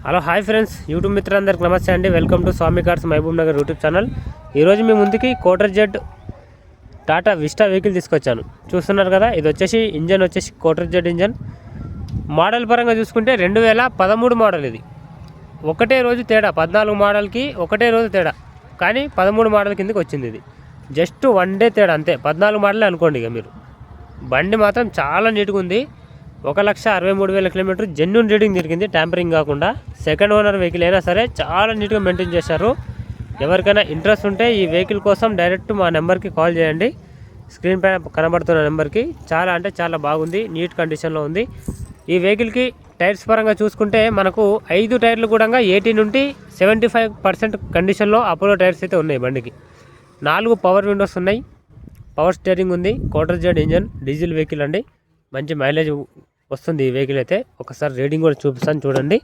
Hello hi friends, YouTube మిత్రులందరికీ నమస్తే అండి. Welcome to Swami cars Mahabubnagar YouTube channel. ఈరోజు మీ ముందుకి కోటర్ జెడ్ టాటా విస్టా వెహికల్ తీసుకొచ్చాను. చూస్తున్నారు కదా, ఇది వచ్చేసి ఇంజన్ వచ్చేసి కోటర్ జెడ్ ఇంజన్. మోడల్ పరంగా చూసుకుంటే 2013 మోడల్. ఇది ఒకటే రోజు తేడా, 14 మోడల్కి ఒకటే రోజు తేడా, కానీ 13 మోడల్ కిందకి వచ్చింది. ఇది జస్ట్ 1 డే తేడా అంతే. 14 మోడలే అనుకోండి ఇక మీరు. బండి మాత్రం చాలా నీట్గా ఉంది. 1,63,000 కిలోమీటర్ జెన్యూన్ రీడింగ్ తిరిగింది, ట్యాంపరింగ్ కాకుండా. సెకండ్ ఓనర్ వెహికల్ అయినా సరే చాలా నీట్గా మెయింటైన్ చేశారు. ఎవరికైనా ఇంట్రెస్ట్ ఉంటే ఈ వెహికల్ కోసం డైరెక్ట్ మా నెంబర్కి కాల్ చేయండి. స్క్రీన్ పైన కనబడుతున్న నెంబర్కి. చాలా అంటే చాలా బాగుంది, నీట్ కండిషన్లో ఉంది. ఈ వెహికల్కి టైర్స్ పరంగా చూసుకుంటే మనకు 5 టైర్లు కూడా 80 నుండి 75% కండిషన్లో అపోలో టైర్స్ అయితే ఉన్నాయి బండికి. 4 పవర్ విండోస్ ఉన్నాయి, పవర్ స్టీరింగ్ ఉంది. Quarter Z engine, diesel vehicle అండి. మంచి మైలేజ్ వస్తుంది ఈ వెహికల్ అయితే. ఒకసారి రీడింగ్ కూడా చూపిస్తాను చూడండి.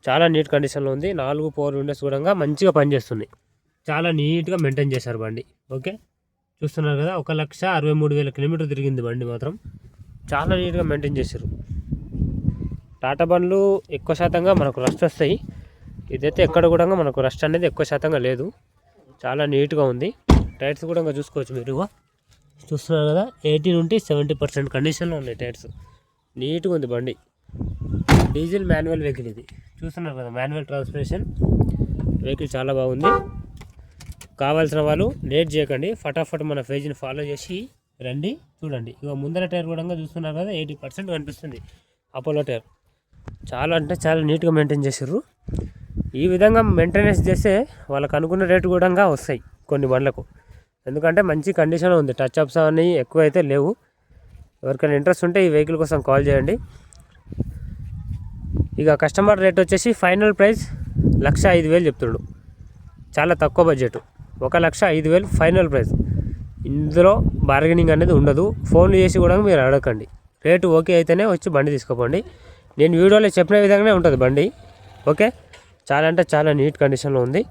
చాలా నీట్ కండిషన్లో ఉంది. 4 పవర్ విండోస్ కూడా మంచిగా పనిచేస్తుంది. చాలా నీట్గా మెయింటైన్ చేశారు బండి. ఓకే, చూస్తున్నారు కదా, 1,63,000 కిలోమీటర్ తిరిగింది బండి మాత్రం. చాలా నీట్గా మెయింటైన్ చేశారు. టాటా బండ్లు ఎక్కువ శాతంగా మనకు రస్ట్ వస్తాయి. ఇదైతే ఎక్కడ కూడా మనకు రస్ట్ అనేది ఎక్కువ శాతంగా లేదు. చాలా నీట్గా ఉంది. టైర్స్ కూడా చూసుకోవచ్చు మీరు. చూస్తున్నారు కదా, 80 నుండి 70% కండిషన్లో ఉన్నాయి టైర్స్. నీట్గా ఉంది బండి. డీజిల్ మాన్యువల్ వెహికల్ ఇది. చూస్తున్నారు కదా, మాన్యువల్ ట్రాన్స్మిషన్ వెహికల్ చాలా బాగుంది. కావాల్సిన వాళ్ళు లేట్ చేయకండి, ఫటాఫట్ మన పేజీని ఫాలో చేసి రండి. చూడండి, ఇక ముందర టైర్ కూడా చూస్తున్నారు కదా, 80% కనిపిస్తుంది అపోలో టైర్. చాలా అంటే చాలా నీట్గా మెయింటైన్ చేసారు. ఈ విధంగా మెయింటెనెన్స్ చేస్తే వాళ్ళకు అనుకున్న రేటు కూడా వస్తాయి కొన్ని బండ్లకు. ఎందుకంటే మంచి కండిషన్లో ఉంది. టచ్ అప్స్ అన్నీ ఎక్కువ అయితే లేవు. ఎవరికైనా ఇంట్రెస్ట్ ఉంటే ఈ వెహికల్ కోసం కాల్ చేయండి. ఇక కస్టమర్ రేట్ వచ్చేసి ఫైనల్ ప్రైస్ 1,05,000 చెప్తున్నాడు. చాలా తక్కువ బడ్జెట్, 1,05,000 ఫైనల్ ప్రైస్. ఇందులో బార్గెనింగ్ అనేది ఉండదు. ఫోన్లు చేసి కూడా మీరు అడగండి. రేటు ఓకే అయితేనే వచ్చి బండి తీసుకోపోండి. నేను వీడియోలో చెప్పిన విధంగానే ఉంటుంది బండి. ఓకే, చాలా అంటే చాలా నీట్ కండిషన్లో ఉంది.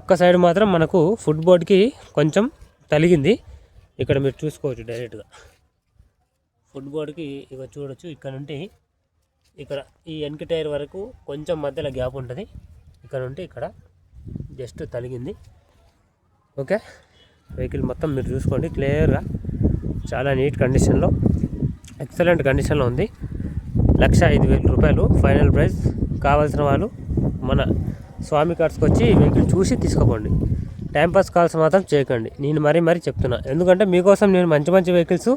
ఒక్క సైడ్ మాత్రం మనకు ఫుట్ బోర్డ్కి కొంచెం తలిగింది. ఇక్కడ మీరు చూసుకోవచ్చు డైరెక్ట్గా ఫుట్ బోర్డ్కి. ఇక చూడొచ్చు, ఇక్కడ నుండి ఇక్కడ ఈ వెనక టైర్ వరకు కొంచెం మధ్యలో గ్యాప్ ఉంటుంది. ఇక్కడ నుండి ఇక్కడ జస్ట్ తలిగింది. ఓకే, వెహికల్ మొత్తం మీరు చూసుకోండి క్లియర్గా. చాలా నీట్ కండిషన్లో, ఎక్సలెంట్ కండిషన్లో ఉంది. 1,05,000 రూపాయలు ఫైనల్ ప్రైస్. కావాల్సిన వాళ్ళు మన స్వామి కార్స్కి వచ్చి వెహికల్ చూసి తీసుకోండి. టైంపాస్ కాల్స్ మాత్రం చేయకండి, నేను మరీ చెప్తున్నా. ఎందుకంటే మీకోసం నేను మంచి వెహికల్స్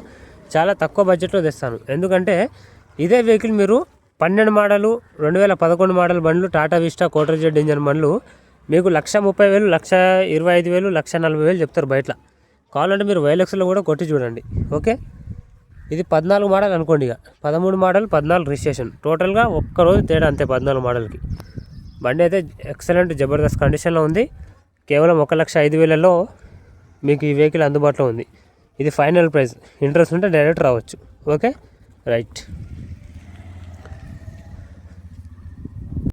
చాలా తక్కువ బడ్జెట్లో తెస్తాను. ఎందుకంటే ఇదే వెహికల్ మీరు 12 మోడలు 2011 మోడల్ బండ్లు Tata vista quarter Z engine బండ్లు మీకు 1,30,000, 1,25,000, 1,40,000 చెప్తారు బయట. కావాలంటే మీరు వైలెక్స్లో కూడా కొట్టి చూడండి. ఓకే, ఇది 14 మోడల్ అనుకోండి. ఇక 13 మోడల్ 14 రిజిస్ట్రేషన్. టోటల్గా ఒక్కరోజు తేడా అంతే 14 మోడల్కి. బండి అయితే ఎక్సలెంట్ జబర్దస్త్ కండిషన్లో ఉంది. కేవలం 1,05,000లో మీకు ఈ వెహికల్ అందుబాటులో ఉంది. ఇది ఫైనల్ ప్రైస్. ఇంట్రెస్ట్ ఉంటే డైరెక్ట్ రావచ్చు. Okay, right.